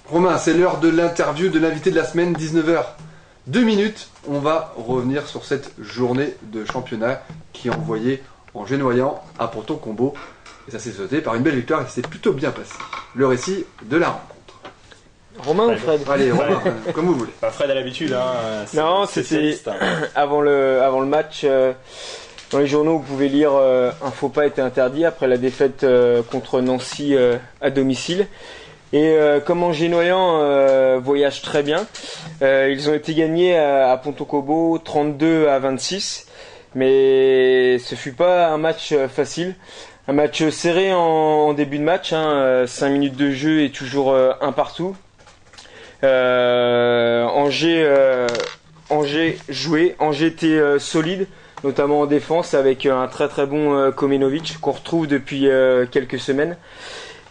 Romain, c'est l'heure de l'interview de l'invité de la semaine, 19h. 2 minutes, on va revenir sur cette journée de championnat qui est envoyée en génoyant à Ponton Combo. Et ça s'est sauté par une belle victoire et c'est plutôt bien passé. Le récit de la rencontre. Romain ou Fred? Allez, Romain, comme vous voulez. Pas Fred à l'habitude, hein. Non, c'était avant le match. Dans les journaux, vous pouvez lire un faux pas était interdit après la défaite contre Nancy à domicile. Et comme Angers-Noyant voyage très bien, ils ont été gagnés à Ponton Combo 32-26. Mais ce fut pas un match facile. Un match serré en début de match, 5 minutes de jeu et toujours un partout. Angers jouait, Angers était solide, notamment en défense avec un très très bon Komenovic qu'on retrouve depuis quelques semaines.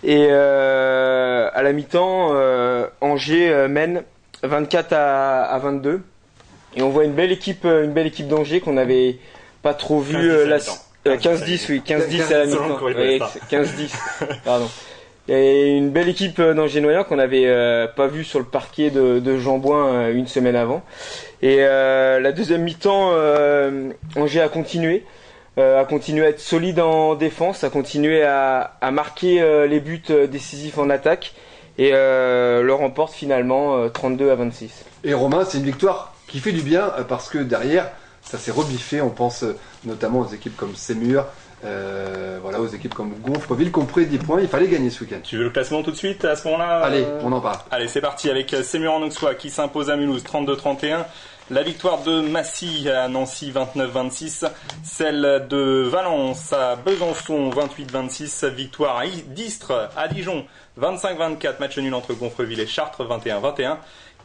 Et à la mi-temps, Angers mène 24 à 22. Et on voit une belle équipe d'Angers qu'on n'avait pas trop vue. 15-10, oui, 15-10 à la mi-temps. Oui, 15-10, pardon. Et une belle équipe d'Angers-Noyant qu'on n'avait pas vue sur le parquet de Jean-Bouin une semaine avant. Et la deuxième mi-temps, Angers a continué à être solide en défense, a continué à marquer les buts décisifs en attaque et le remporte finalement 32-26. Et Romain, c'est une victoire qui fait du bien parce que derrière, ça s'est rebiffé. On pense notamment aux équipes comme Sémur, aux équipes comme Gonfreville qui ont pris 10 points. Il fallait gagner ce week-end. Tu veux le classement tout de suite à ce moment-là? Allez, on en parle. Allez, c'est parti avec Sémur en Auxois qui s'impose à Mulhouse 32-31. La victoire de Massy à Nancy 29-26, celle de Valence à Besançon 28-26, victoire à d'Istres à Dijon 25-24, match nul entre Gonfreville et Chartres 21-21,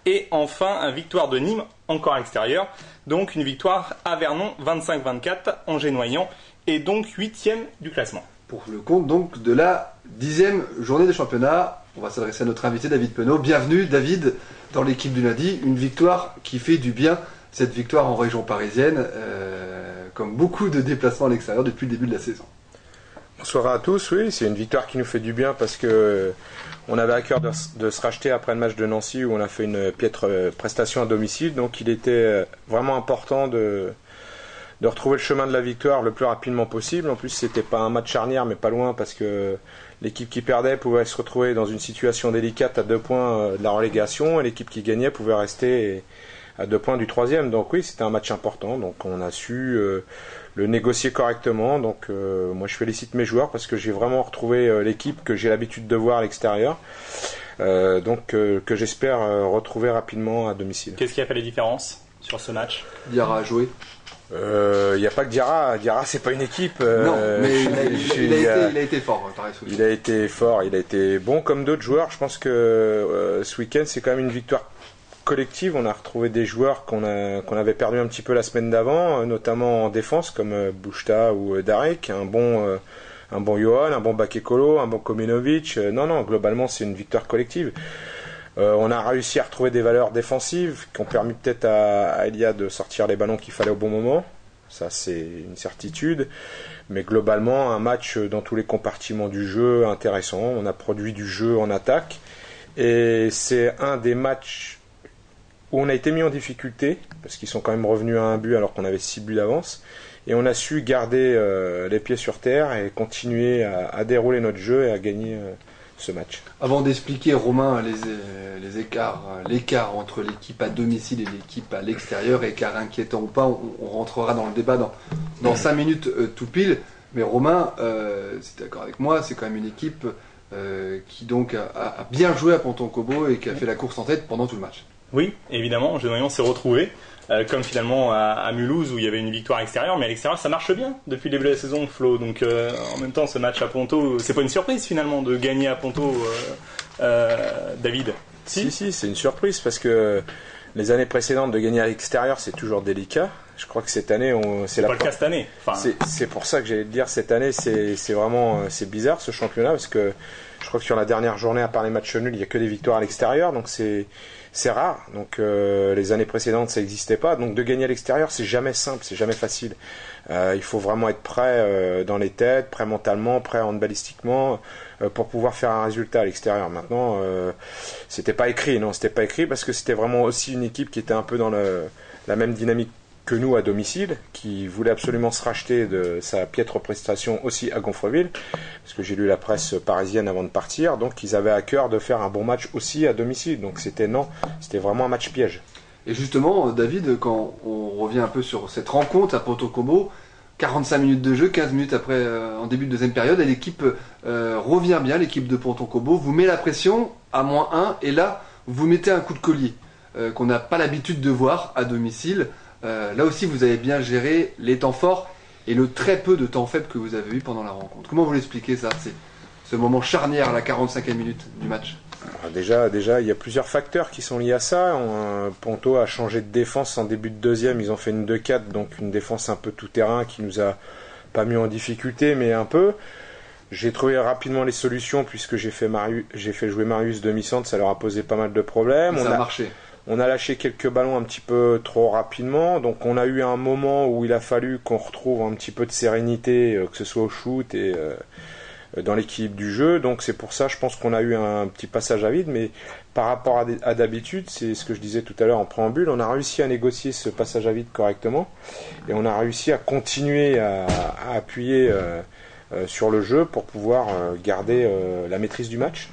et enfin une victoire de Nîmes encore à l'extérieur, donc une victoire à Vernon 25-24, Angers-Noyant et donc 8e du classement. Pour le compte donc de la 10e journée de championnat, on va s'adresser à notre invité David Penaud. Bienvenue David dans l'équipe du lundi, une victoire qui fait du bien, cette victoire en région parisienne, comme beaucoup de déplacements à l'extérieur depuis le début de la saison. Bonsoir à tous, oui, c'est une victoire qui nous fait du bien parce que on avait à cœur de se racheter après le match de Nancy où on a fait une piètre prestation à domicile, donc il était vraiment important de retrouver le chemin de la victoire le plus rapidement possible. En plus, c'était pas un match charnière, mais pas loin, parce que l'équipe qui perdait pouvait se retrouver dans une situation délicate à 2 points de la relégation, et l'équipe qui gagnait pouvait rester à 2 points du 3e. Donc oui, c'était un match important, donc on a su le négocier correctement. Donc moi je félicite mes joueurs parce que j'ai vraiment retrouvé l'équipe que j'ai l'habitude de voir à l'extérieur, que j'espère retrouver rapidement à domicile. Qu'est-ce qui a fait les différences sur ce match? Diarra a joué. Il n'y a pas que Diarra. Diarra, c'est pas une équipe. Non, mais il a été fort. Il a été fort, il a été bon comme d'autres joueurs. Je pense que ce week-end, c'est quand même une victoire collective. On a retrouvé des joueurs qu'on avait perdu un petit peu la semaine d'avant, notamment en défense, comme Bouchta ou Darek. Un bon Johan, un bon Bakekolo, un bon Komenovic. Non, globalement, c'est une victoire collective. On a réussi à retrouver des valeurs défensives qui ont permis peut-être à Elia de sortir les ballons qu'il fallait au bon moment. Ça, c'est une certitude. Mais globalement, un match dans tous les compartiments du jeu intéressant. On a produit du jeu en attaque. Et c'est un des matchs où on a été mis en difficulté, parce qu'ils sont quand même revenus à un but alors qu'on avait 6 buts d'avance. Et on a su garder les pieds sur terre et continuer à dérouler notre jeu et à gagner ce match. Avant d'expliquer, Romain, l'écart entre l'équipe à domicile et l'équipe à l'extérieur, écart inquiétant ou pas, on rentrera dans le débat dans 5 minutes tout pile. Mais Romain, si tu es d'accord avec moi, c'est quand même une équipe qui donc a bien joué à Ponton Combo et qui a fait la course en tête pendant tout le match. Oui, évidemment, Angers-Noyant s'est retrouvé, comme finalement à Mulhouse où il y avait une victoire extérieure, mais à l'extérieur ça marche bien depuis le début de la saison, Flo. Donc en même temps, ce match à Ponto, c'est pas une surprise finalement de gagner à Ponto, David? Si, c'est une surprise parce que les années précédentes de gagner à l'extérieur c'est toujours délicat. Je crois que cette année, c'est pas le cas cette année. Enfin... C'est pour ça que j'allais te dire, cette année, c'est vraiment c'est bizarre ce championnat, parce que je crois que sur la dernière journée, à part les matchs nuls, il n'y a que des victoires à l'extérieur, donc c'est rare. Donc les années précédentes, ça n'existait pas. Donc de gagner à l'extérieur, c'est jamais simple, c'est jamais facile. Il faut vraiment être prêt dans les têtes, prêt mentalement, prêt handballistiquement, pour pouvoir faire un résultat à l'extérieur. Maintenant, c'était pas écrit, non, c'était pas écrit, parce que c'était vraiment aussi une équipe qui était un peu dans la même dynamique que nous à domicile, qui voulait absolument se racheter de sa piètre prestation aussi à Gonfreville, parce que j'ai lu la presse parisienne avant de partir, donc ils avaient à cœur de faire un bon match aussi à domicile, donc c'était vraiment un match piège. Et justement, David, quand on revient un peu sur cette rencontre à Ponto Combo, 45 minutes de jeu, 15 minutes après, en début de deuxième période, et l'équipe revient bien, l'équipe de Ponto Combo, vous met la pression à -1, et là, vous mettez un coup de collier, qu'on n'a pas l'habitude de voir à domicile. Là aussi, vous avez bien géré les temps forts et le très peu de temps faible que vous avez eu pendant la rencontre. Comment vous l'expliquez ça, c'est ce moment charnière à la 45e minute du match? Déjà, il y a plusieurs facteurs qui sont liés à ça. Ponto a changé de défense en début de deuxième. Ils ont fait une 2-4, donc une défense un peu tout-terrain qui nous a pas mis en difficulté, mais un peu. J'ai trouvé rapidement les solutions puisque j'ai fait jouer Marius demi-centre. Ça leur a posé pas mal de problèmes. Ça a marché. On a lâché quelques ballons un petit peu trop rapidement, donc on a eu un moment où il a fallu qu'on retrouve un petit peu de sérénité, que ce soit au shoot et dans l'équilibre du jeu. Donc c'est pour ça, je pense qu'on a eu un petit passage à vide, mais par rapport à d'habitude, c'est ce que je disais tout à l'heure en préambule, on a réussi à négocier ce passage à vide correctement, et on a réussi à continuer à appuyer sur le jeu pour pouvoir garder la maîtrise du match.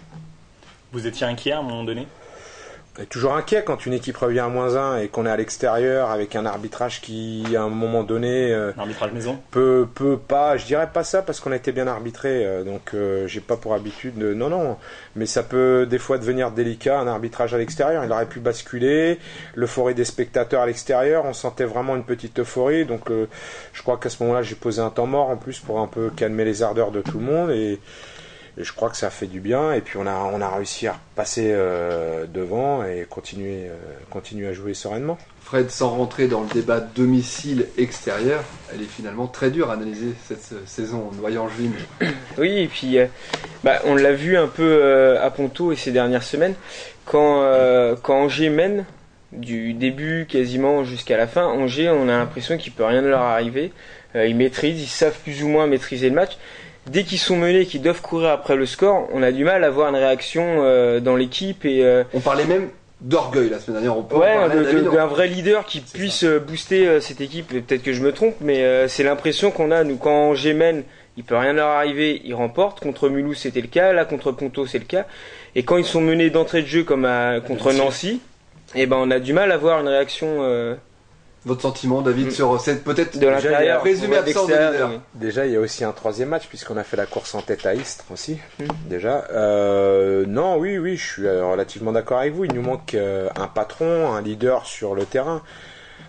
Vous étiez inquiet à un moment donné ? On est toujours inquiet quand une équipe revient à -1 et qu'on est à l'extérieur avec un arbitrage qui, à un moment donné, un arbitrage maison, peut pas, je dirais pas ça parce qu'on a été bien arbitré, donc j'ai pas pour habitude de, non, mais ça peut des fois devenir délicat, un arbitrage à l'extérieur, il aurait pu basculer, l'euphorie des spectateurs à l'extérieur, on sentait vraiment une petite euphorie, donc je crois qu'à ce moment-là j'ai posé un temps mort en plus pour un peu calmer les ardeurs de tout le monde, et je crois que ça a fait du bien, et puis on a réussi à passer devant et continuer à jouer sereinement. Fred, sans rentrer dans le débat domicile-extérieur, elle est finalement très dure à analyser cette saison Noyant-Juin. Oui, et puis on l'a vu un peu à Ponto et ces dernières semaines, quand Angers mène, du début quasiment jusqu'à la fin, Angers, on a l'impression qu'il peut rien leur arriver. Ils maîtrisent, ils savent plus ou moins maîtriser le match. Dès qu'ils sont menés, qu'ils doivent courir après le score, on a du mal à avoir une réaction dans l'équipe. On parlait même d'orgueil la semaine dernière. D'un vrai leader qui puisse booster cette équipe. Peut-être que je me trompe, mais c'est l'impression qu'on a. Nous, quand Angers mène, il peut rien leur arriver, ils remportent. Contre Mulhouse, c'était le cas. Là, contre Ponto, c'est le cas. Et quand ils sont menés d'entrée de jeu comme contre Nancy, on a du mal à avoir une réaction... Votre sentiment, David, sur cette peut-être de l'intérieur, présumée absence de leader. Déjà, il y a aussi un troisième match puisqu'on a fait la course en tête à Istres aussi. Déjà, non, oui, je suis relativement d'accord avec vous. Il nous manque un patron, un leader sur le terrain.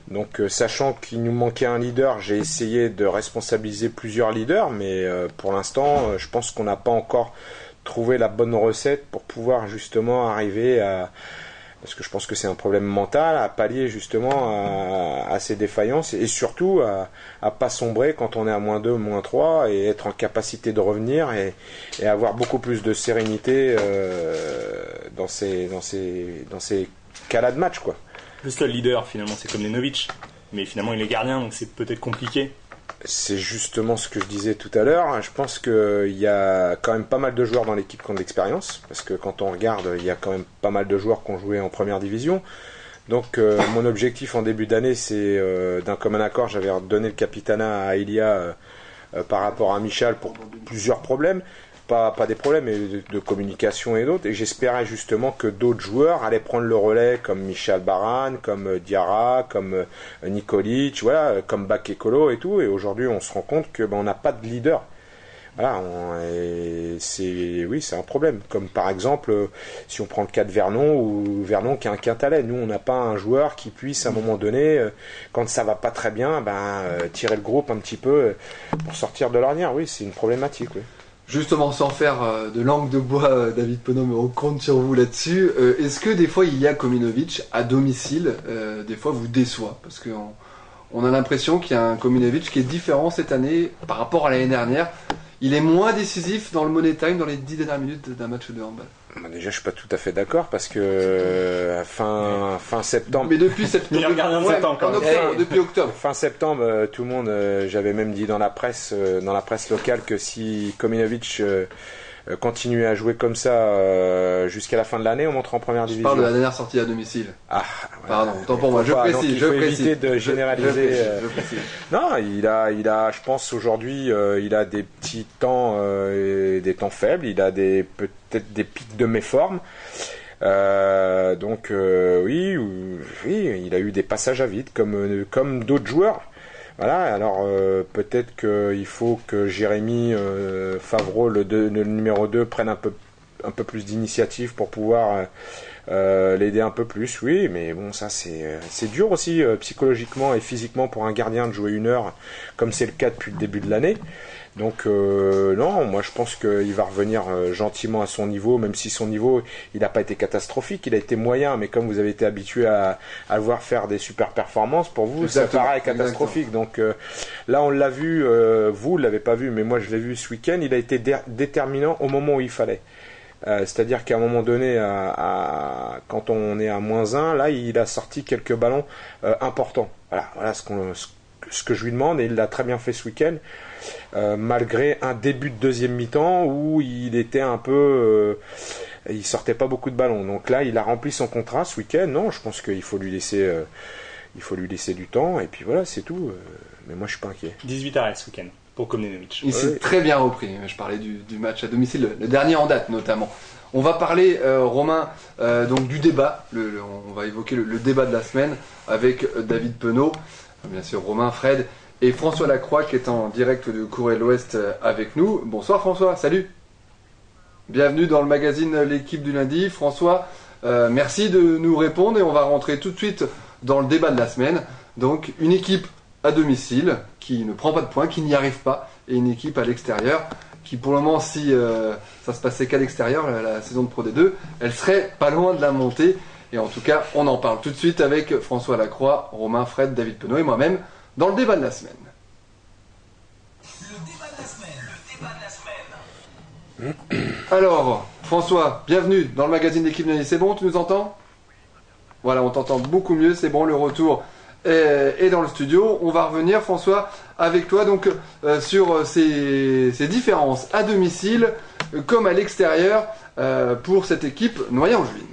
Donc, sachant qu'il nous manquait un leader, j'ai essayé de responsabiliser plusieurs leaders, mais pour l'instant, je pense qu'on n'a pas encore trouvé la bonne recette pour pouvoir justement arriver à... Parce que je pense que c'est un problème mental, à pallier justement à ces défaillances et surtout à pas sombrer quand on est à -2, -3 et être en capacité de revenir et avoir beaucoup plus de sérénité dans ces cas-là de match, quoi. Juste le leader, finalement, c'est comme Nenovic, mais finalement il est gardien, donc c'est peut-être compliqué. C'est justement ce que je disais tout à l'heure. Je pense qu'il y a quand même pas mal de joueurs dans l'équipe qui ont de l'expérience, parce que quand on regarde, il y a quand même pas mal de joueurs qui ont joué en première division. Donc mon objectif en début d'année, c'est d'un commun accord, j'avais donné le capitanat à Elia par rapport à Michal pour plusieurs problèmes. Pas des problèmes, mais de communication et d'autres. Et j'espérais justement que d'autres joueurs allaient prendre le relais, comme Michal Baran, comme Diarra, comme Nikolic, voilà, comme Bakekolo et tout. Et aujourd'hui, on se rend compte que on n'a pas de leader. Voilà, c'est un problème. Comme par exemple, si on prend le cas de Vernon qui a un quintalet. Nous, on n'a pas un joueur qui puisse à un moment donné, quand ça va pas très bien, tirer le groupe un petit peu pour sortir de l'ornière. Oui, c'est une problématique. Oui. Justement, sans faire de langue de bois, David Penaud, mais on compte sur vous là-dessus. Est-ce que des fois, Ilya Kominovic, à domicile, des fois vous déçoit? Parce qu'on on a l'impression qu'il y a un Kominovic qui est différent cette année par rapport à l'année dernière. Il est moins décisif dans le money time dans les 10 dernières minutes d'un match de handball. Déjà, je suis pas tout à fait d'accord parce que fin septembre. Mais depuis septembre, depuis octobre. Fin septembre, tout le monde, j'avais même dit dans la presse locale que si Kominovic continuait à jouer comme ça jusqu'à la fin de l'année, on montre en première division. Je parle de la dernière sortie à domicile. Ah, pardon, tant pour moi. Je précise. Il faut éviter de généraliser. Je précise. Non, il a, je pense aujourd'hui, il a des petits temps et des temps faibles. Il a peut-être des pics de méforme. Donc oui, il a eu des passages à vide comme d'autres joueurs. Voilà, alors peut-être qu'il faut que Jérémy Favreau, le numéro 2, prenne un peu plus d'initiative pour pouvoir l'aider un peu plus, oui, mais bon, ça c'est dur aussi psychologiquement et physiquement pour un gardien de jouer 1 heure, comme c'est le cas depuis le début de l'année. Donc non, moi je pense qu'il va revenir gentiment à son niveau, même si son niveau il n'a pas été catastrophique, il a été moyen, mais comme vous avez été habitué à le voir faire des super performances, pour vous Exactement, ça paraît catastrophique. Donc là on l'a vu, vous l'avez pas vu, mais moi je l'ai vu ce week-end, il a été déterminant au moment où il fallait. C'est-à-dire qu'à un moment donné, quand on est à -1, là il a sorti quelques ballons importants. Voilà ce que je lui demande, et il l'a très bien fait ce week-end. Malgré un début de deuxième mi-temps où il était un peu il sortait pas beaucoup de ballons, donc là il a rempli son contrat ce week-end. Non, je pense qu'il faut lui laisser du temps, et puis voilà, c'est tout. Mais moi je suis pas inquiet. 18 arrêts ce week-end pour Komnenovic. Il s'est très bien repris. Je parlais du match à domicile, le dernier en date notamment. On va parler, Romain, donc du débat. On va évoquer le débat de la semaine avec David Penaud, bien sûr Romain, Fred et François Lacroix qui est en direct de Courrier de l'Ouest avec nous. Bonsoir François, salut. Bienvenue dans le magazine L'équipe du lundi. François, merci de nous répondre, et on va rentrer tout de suite dans le débat de la semaine. Donc une équipe à domicile qui ne prend pas de points, qui n'y arrive pas, et une équipe à l'extérieur qui, pour le moment, si ça se passait qu'à l'extérieur, la saison de Pro D2, elle serait pas loin de la montée. Et en tout cas, on en parle tout de suite avec François Lacroix, Romain, Fred, David Penaud et moi-même dans le débat de la semaine. Le débat de la semaine. Alors, François, bienvenue dans le magazine d'équipe de l'année. C'est bon, tu nous entends? Voilà, on t'entend beaucoup mieux, c'est bon, le retour est dans le studio. On va revenir, François, avec toi donc sur ces différences à domicile comme à l'extérieur pour cette équipe Noyers-Angevine.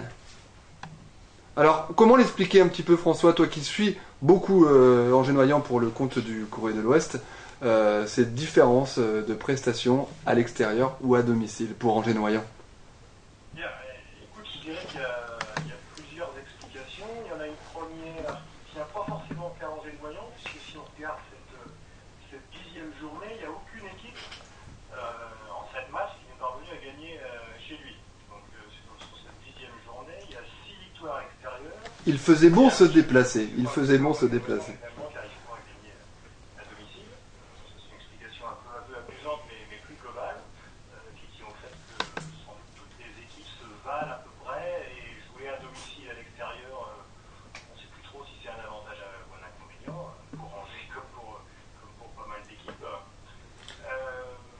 Alors, comment l'expliquer un petit peu, François, toi qui suis beaucoup Angers-Noyant pour le compte du Courrier de l'Ouest, cette différence de prestations à l'extérieur ou à domicile pour Angers-Noyant? Bien, écoute, je dirais qu'il y a plusieurs explications. Il y en a une première qui tient pas forcément qu'à Angers-Noyant, puisque si on regarde cette 10e journée, il n'y a aucune équipe en 7 matchs qui n'est parvenue à gagner chez lui. Donc sur cette 10e journée, il y a 6 victoires extérieures. Il faisait bon se déplacer. Il faisait bon se déplacer.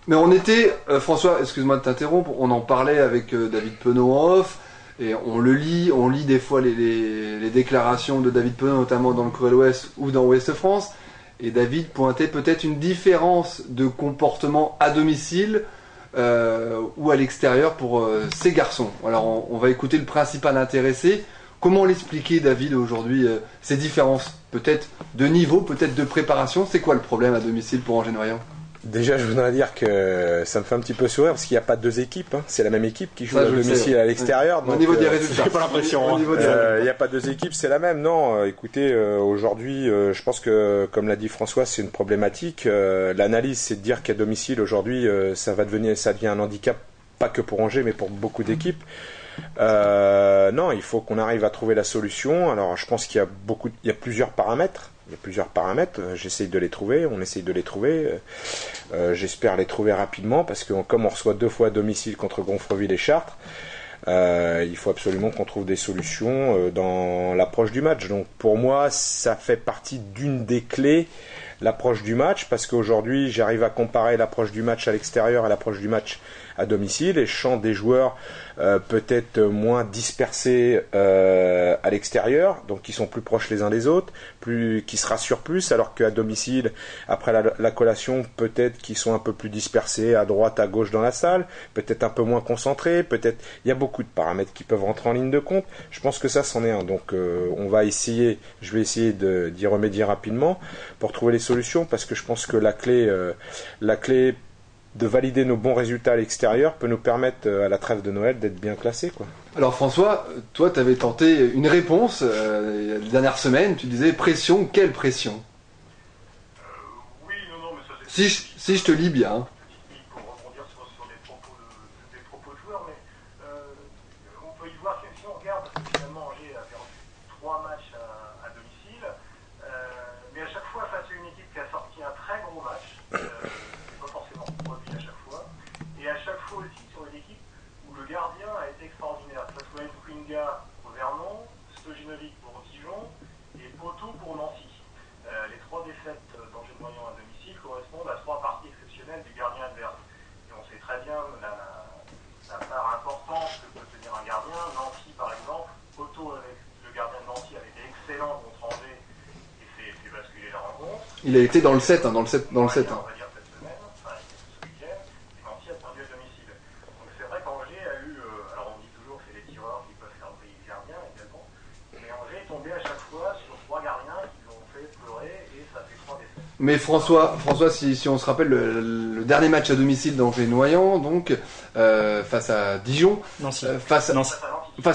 Mais on était, François, excuse-moi de t'interrompre, on en parlait avec David Penaud en off, et on lit des fois les déclarations de David Penaud, notamment dans le Courrier de l'Ouest ou dans Ouest France, et David pointait peut-être une différence de comportement à domicile ou à l'extérieur pour ces garçons. Alors on va écouter le principal intéressé. Comment l'expliquer, David, aujourd'hui, ces différences? Peut-être de niveau, peut-être de préparation. C'est quoi le problème à domicile pour Angers-Noyant? Déjà, je voudrais dire que ça me fait un petit peu sourire parce qu'il n'y a pas 2 équipes. Hein. C'est la même équipe qui joue à domicile et à l'extérieur. Au niveau des résultats, j'ai pas l'impression. Il n'y a pas 2 équipes, c'est la même. Non, écoutez, aujourd'hui, je pense que, comme l'a dit François, c'est une problématique. L'analyse, c'est de dire qu'à domicile, aujourd'hui, ça devient un handicap, pas que pour Angers, mais pour beaucoup d'équipes. Non, il faut qu'on arrive à trouver la solution. Alors, je pense qu'il y a plusieurs paramètres. J'essaye de les trouver, on essaye de les trouver. J'espère les trouver rapidement parce que comme on reçoit 2 fois à domicile contre Gonfreville et Chartres, Il faut absolument qu'on trouve des solutions dans l'approche du match. Donc pour moi, ça fait partie d'une des clés, l'approche du match, parce qu'aujourd'hui, j'arrive à comparer l'approche du match à l'extérieur et l'approche du match à domicile, et je sens des joueurs peut-être moins dispersés à l'extérieur, donc qui sont plus proches les uns des autres, qui se rassurent plus, alors qu'à domicile, après la collation, peut-être qu'ils sont un peu plus dispersés à droite, à gauche dans la salle, peut-être un peu moins concentrés, peut-être il y a beaucoup de paramètres qui peuvent rentrer en ligne de compte. Je pense que ça, c'en est un. Donc je vais essayer d'y remédier rapidement pour trouver les solutions, parce que je pense que la clé de valider nos bons résultats à l'extérieur peut nous permettre à la trêve de Noël d'être bien classés, quoi. Alors François, toi tu avais tenté une réponse il y a les dernières semaines, tu disais pression, quelle pression? Oui, non, mais ça c'est... Si je te lis bien. Hein. Pour rebondir sur des propos de joueurs, mais on peut y voir que si on regarde, finalement Angers a perdu 3 matchs à domicile, mais à chaque fois face à une équipe qui a sorti un très gros match, c'est pas forcément produit à chaque fois, et à chaque fois aussi sur une équipe où le gardien a été extraordinaire, que ce soit Nkunga pour Vernon, Stojinovic pour Dijon et Poto pour Nancy. Les 3 défaites d'Angers de Noyon à domicile correspondent à 3 parties exceptionnelles du gardien adverse. Et on sait très bien la part importante que peut tenir un gardien. Nancy, par exemple, Poto, avec le gardien de Nancy, avait été excellent contre Angers et fait basculer la rencontre. Il a été dans le 7, dans le 7. On va dire cette semaine, enfin ce week-end, et Nancy a perdu à domicile. Donc c'est vrai qu'Angers a eu, alors on dit toujours que c'est les tireurs qui peuvent faire briller le gardien également, mais Angers est tombé à chaque fois sur 3 gardiens qui l'ont fait pleurer et ça fait 3 défaites. Mais François, si on se rappelle le dernier match à domicile d'Angers-Noyant, donc face à Dijon, Nancy. face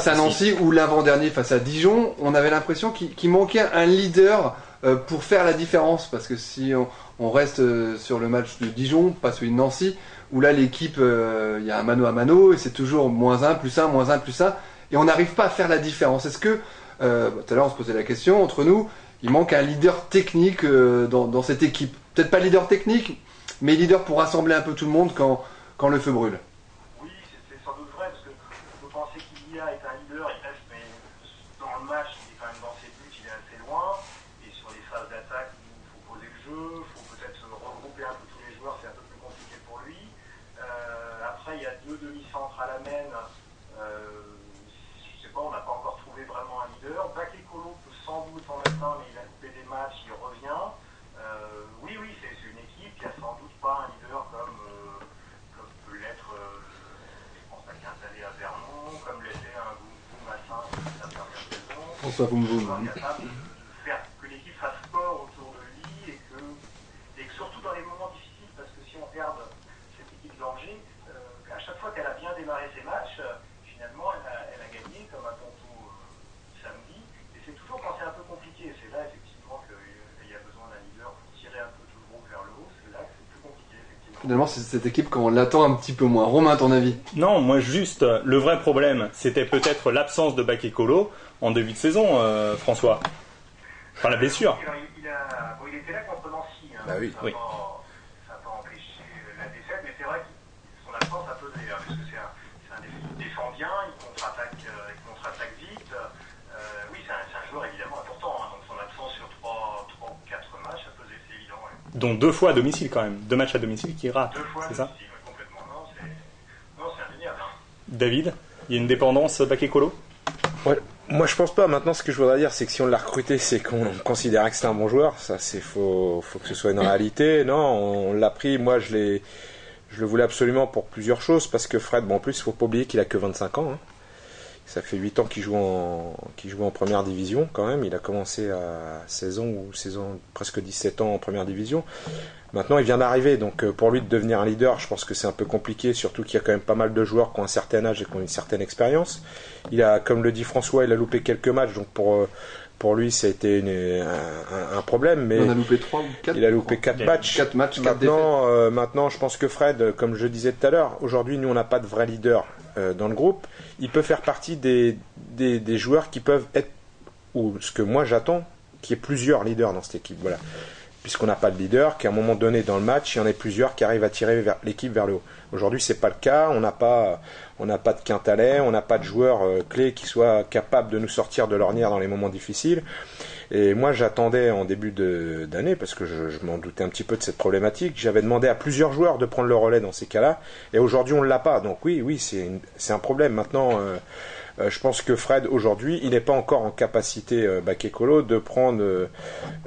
à Nancy, ou l'avant-dernier face à Dijon, on avait l'impression qu'il manquait un leader pour faire la différence, parce que si on reste sur le match de Dijon, pas celui de Nancy, où là l'équipe, il y a un mano à mano, et c'est toujours -1, +1, -1, +1, et on n'arrive pas à faire la différence. Est-ce que, tout à l'heure on se posait la question, entre nous, il manque un leader technique dans cette équipe. Peut-être pas leader technique, mais leader pour rassembler un peu tout le monde quand le feu brûle. Oui, c'est sans doute vrai, parce que on peut penser qu'Ilia est un leader, il reste, mais dans le match, il est quand même dans ses buts, il est assez loin, et sur les phases d'attaque, il faut poser le jeu, il faut peut-être regrouper un peu tous les joueurs, c'est un peu plus compliqué pour lui. Après, il y a 2 demi-centres à la main, je sais pas, on n'a pas encore trouvé vraiment un leader. Bakekolo peut sans doute en mettre un, mais il a coupé des matchs, il revient. Oui, c'est une équipe qui a sans doute pas un leader comme peut l'être, je pense à Quintalé à Vernon, comme l'était un Goumou Massin la dernière saison. François Goumou. Capable de faire que l'équipe fasse sport autour de lui et que surtout dans les moments difficiles, parce que si on regarde cette équipe d'Angers, à chaque fois qu'elle a bien démarré ses matchs, finalement elle a gagné comme un Tonto samedi, et c'est toujours quand c'est un peu compliqué, c'est là effectivement qu'il y a besoin d'un leader pour tirer un peu tout le groupe vers le haut, c'est là que c'est plus compliqué effectivement. Finalement, c'est cette équipe quand on l'attend un petit peu moins. Romain, ton avis? Non, moi juste, le vrai problème, c'était peut-être l'absence de Bakekolo en début de saison, François. Enfin, la blessure. Il était là contre Nancy, hein, Bah oui. ça n'a pas empêché la défaite, mais c'est vrai que son absence a pesé, parce que c'est un qui défend bien, il contre-attaque vite. Oui, c'est un joueur évidemment important, hein, donc son absence sur 3 ou 4 matchs a pesé, c'est évident. Ouais. Dont 2 fois à domicile quand même. 2 matchs à domicile qui ratent. 2 fois, c'est ça? ouais, complètement. Non, c'est indéniable. Hein. David, il y a une dépendance Bakekolo? Ouais. Moi, je pense pas. Maintenant, ce que je voudrais dire, c'est que si on l'a recruté, c'est qu'on considérait que c'était un bon joueur. Ça, faut que ce soit une réalité. Non, on l'a pris. Moi, je le voulais absolument pour plusieurs choses. Parce que Fred, en plus, il faut pas oublier qu'il a que 25 ans. Hein. Ça fait 8 ans qu'il joue en première division, quand même. Il a commencé à 16 ans presque 17 ans en première division. Maintenant, il vient d'arriver, donc pour lui de devenir un leader, je pense que c'est un peu compliqué, surtout qu'il y a quand même pas mal de joueurs qui ont un certain âge et qui ont une certaine expérience. Il a, comme le dit François, il a loupé quelques matchs, donc pour lui, ça a été un problème. Mais on a loupé 3 ou 4. Il a loupé 4 matchs. 4 matchs, 4 défaites. Maintenant, je pense que Fred, comme je disais tout à l'heure, aujourd'hui, nous, on n'a pas de vrai leader dans le groupe. Il peut faire partie des joueurs qui peuvent être, ou ce que moi j'attends, qu'il y ait plusieurs leaders dans cette équipe. Voilà. puisqu'on n'a pas de leader, qu'à un moment donné dans le match, il y en ait plusieurs qui arrivent à tirer l'équipe vers le haut. Aujourd'hui, c'est pas le cas. On n'a pas de quintalet, on n'a pas de joueurs clés qui soient capables de nous sortir de l'ornière dans les moments difficiles. Et moi, j'attendais en début d'année, parce que je m'en doutais un petit peu de cette problématique, j'avais demandé à plusieurs joueurs de prendre le relais dans ces cas-là, et aujourd'hui, on ne l'a pas. Donc oui, c'est un problème. Maintenant, je pense que Fred, aujourd'hui, il n'est pas encore en capacité, Bakekolo, de prendre...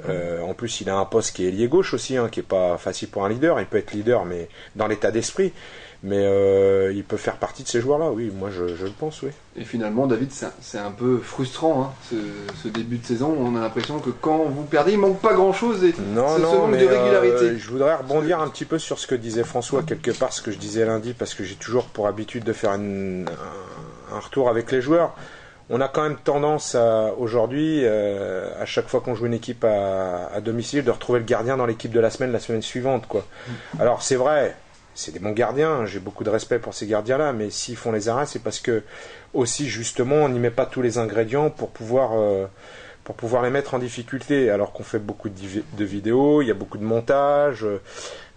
en plus, il a un poste qui est ailier gauche aussi, qui n'est pas facile pour un leader. Il peut être leader, mais dans l'état d'esprit. Mais il peut faire partie de ces joueurs-là, oui, moi je le pense, oui. Et finalement, David, c'est un peu frustrant, ce début de saison. On a l'impression que quand vous perdez, il manque pas grand-chose et ce manque de régularité. Je voudrais rebondir un petit peu sur ce que disait François, quelque part, ce que je disais lundi, parce que j'ai toujours pour habitude de faire un retour avec les joueurs. On a quand même tendance aujourd'hui, à chaque fois qu'on joue une équipe à domicile, de retrouver le gardien dans l'équipe de la semaine suivante, quoi. Alors c'est vrai. C'est des bons gardiens, j'ai beaucoup de respect pour ces gardiens-là, mais s'ils font les arrêts, c'est parce que aussi justement on n'y met pas tous les ingrédients pour pouvoir les mettre en difficulté, alors qu'on fait beaucoup de vidéos, il y a beaucoup de montage.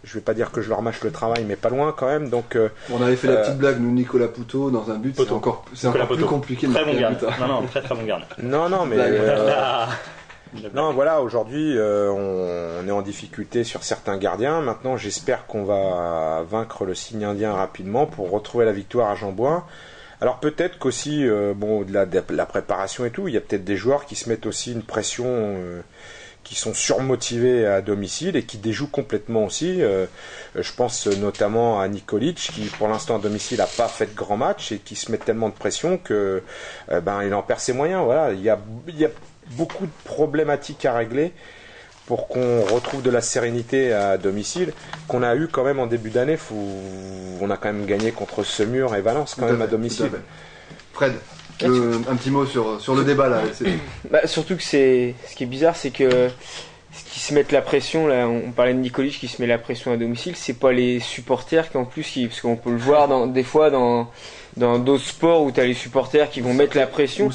Je vais pas dire que je leur mâche le travail, mais pas loin quand même. Donc on avait fait la petite blague, nous, Nicolas Poutot, dans un but, c'est encore plus compliqué. Très bon gardien. Non, très bon gardien. Non, mais non, voilà, aujourd'hui, on est en difficulté sur certains gardiens. Maintenant, j'espère qu'on va vaincre le signe indien rapidement pour retrouver la victoire à Jean-Bouin. Alors peut-être qu'aussi, au-delà de la préparation et tout, il y a peut-être des joueurs qui se mettent aussi une pression, qui sont surmotivés à domicile et qui déjouent complètement aussi. Je pense notamment à Nikolic, qui pour l'instant à domicile n'a pas fait de grand match et qui se met tellement de pression que il en perd ses moyens. Voilà, il y a beaucoup de problématiques à régler pour qu'on retrouve de la sérénité à domicile, qu'on a eu quand même en début d'année. On a quand même gagné contre Semur et Valence quand même à domicile. Fred, un petit mot sur le débat là. Surtout que ce qui est bizarre, c'est que ce qui se mettent la pression, là, on parlait de Nikolic qui se met la pression à domicile, c'est pas les supporters qui en plus, parce qu'on peut le voir des fois dans d'autres sports où tu as les supporters qui vont mettre la pression.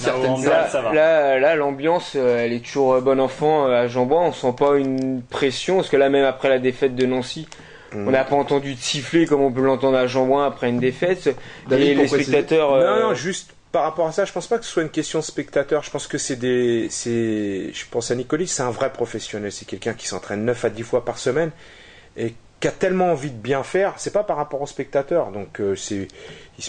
Là, l'ambiance, elle est toujours bon enfant à Jean-Bouin. On sent pas une pression, parce que là, même après la défaite de Nancy, on n'a pas entendu de siffler comme on peut l'entendre à Jean-Bouin après une défaite. David, et les spectateurs... Non, juste par rapport à ça, je pense pas que ce soit une question de spectateur. Je pense que je pense à Nicolas, c'est un vrai professionnel. C'est quelqu'un qui s'entraîne 9 à 10 fois par semaine et qui a tellement envie de bien faire. C'est pas par rapport aux spectateurs. Donc il se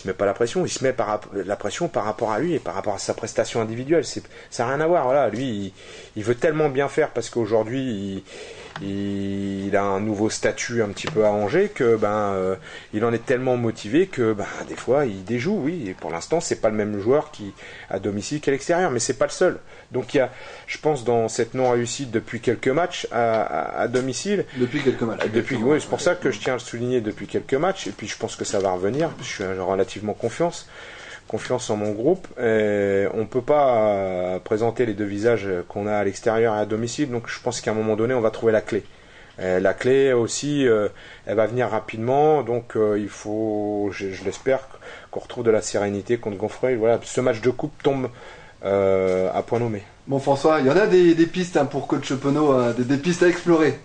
met pas la pression. Il se met la pression par rapport à lui et par rapport à sa prestation individuelle. Ça n'a rien à voir. Voilà, lui, il veut tellement bien faire parce qu'aujourd'hui il a un nouveau statut un petit peu à Angers que il en est tellement motivé que des fois il déjoue, oui, et pour l'instant c'est pas le même joueur qui à domicile qu'à l'extérieur, mais c'est pas le seul. Donc il y a, je pense, dans cette non réussite depuis quelques matchs à domicile, oui, c'est pour ça que je tiens à le souligner, depuis quelques matchs, et puis je pense que ça va revenir. Je suis relativement confiance en mon groupe. On peut pas présenter les deux visages qu'on a à l'extérieur et à domicile, donc je pense qu'à un moment donné on va trouver la clé. La clé aussi, elle va venir rapidement, donc il faut, je l'espère, qu'on retrouve de la sérénité contre Gonfreuil. Voilà, ce match de coupe tombe à point nommé. Bon, François, il y en a des pistes pour coach Penaud, des pistes à explorer.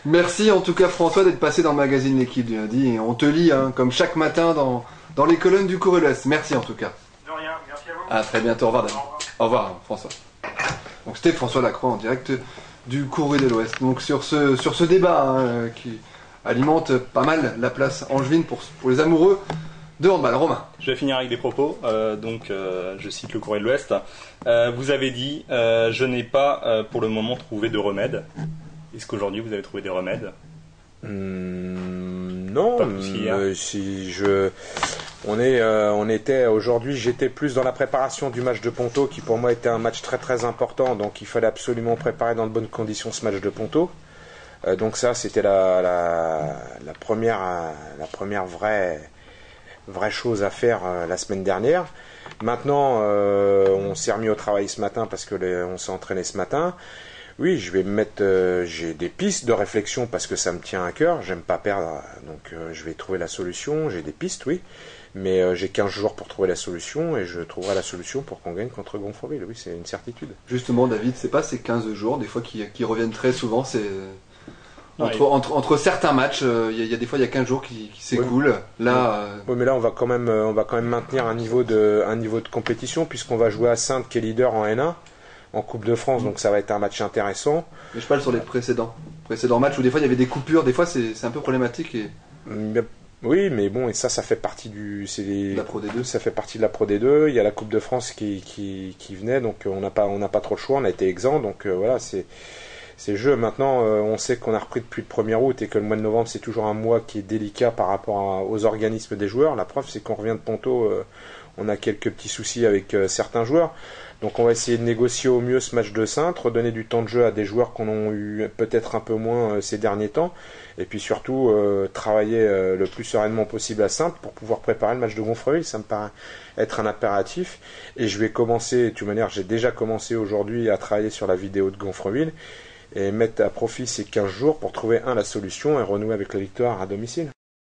Merci en tout cas, François, d'être passé dans le magazine L'équipe du lundi, et on te lit comme chaque matin dans les colonnes du Courrier de l'Ouest. Merci en tout cas. De rien, merci à vous. À très bientôt, au revoir David. Au revoir François. Donc c'était François Lacroix en direct du Courrier de l'Ouest. Donc sur ce débat qui alimente pas mal la place angevine pour les amoureux de handball. Romain. Je vais finir avec des propos. Je cite le Courrier de l'Ouest. Vous avez dit je n'ai pas pour le moment trouvé de remède. Est-ce qu'aujourd'hui vous avez trouvé des remèdes? Non, aujourd'hui, j'étais plus dans la préparation du match de Ponto, qui pour moi était un match très très important, donc il fallait absolument préparer dans de bonnes conditions ce match de Ponto. Donc ça, c'était la première vraie chose à faire la semaine dernière. Maintenant, on s'est remis au travail ce matin parce que on s'est entraîné ce matin. Oui, je vais me mettre. J'ai des pistes de réflexion parce que ça me tient à cœur. J'aime pas perdre, donc je vais trouver la solution. J'ai des pistes, oui, mais j'ai 15 jours pour trouver la solution et je trouverai la solution pour qu'on gagne contre Gonfreville. Oui, c'est une certitude. Justement, David, c'est pas ces 15 jours, des fois qui reviennent très souvent, c'est Ouais. entre certains matchs, il y a des fois il y a 15 jours qui s'écoulent. Là, Oui, mais là on va quand même maintenir un niveau de compétition puisqu'on va jouer à Saintes qui est leader en N1 en Coupe de France, donc ça va être un match intéressant. mais je parle sur les précédents matchs où des fois il y avait des coupures, des fois c'est un peu problématique et Mais- Oui, mais bon, et ça fait partie la Pro D2. ça fait partie de la Pro D2. Il y a la Coupe de France qui venait, donc on n'a pas trop le choix. On a été exempt, donc voilà, c'est le jeu. Maintenant, on sait qu'on a repris depuis le 1er août et que le mois de novembre c'est toujours un mois qui est délicat par rapport aux organismes des joueurs. La preuve, c'est qu'on revient de Ponto, on a quelques petits soucis avec certains joueurs. Donc on va essayer de négocier au mieux ce match de Saintes, redonner du temps de jeu à des joueurs qu'on a eu peut-être un peu moins ces derniers temps, et puis surtout travailler le plus sereinement possible à Saintes pour pouvoir préparer le match de Gonfreville. Ça me paraît être un impératif, et je vais commencer, de toute manière j'ai déjà commencé aujourd'hui à travailler sur la vidéo de Gonfreville, et mettre à profit ces 15 jours pour trouver la solution et renouer avec la victoire à domicile.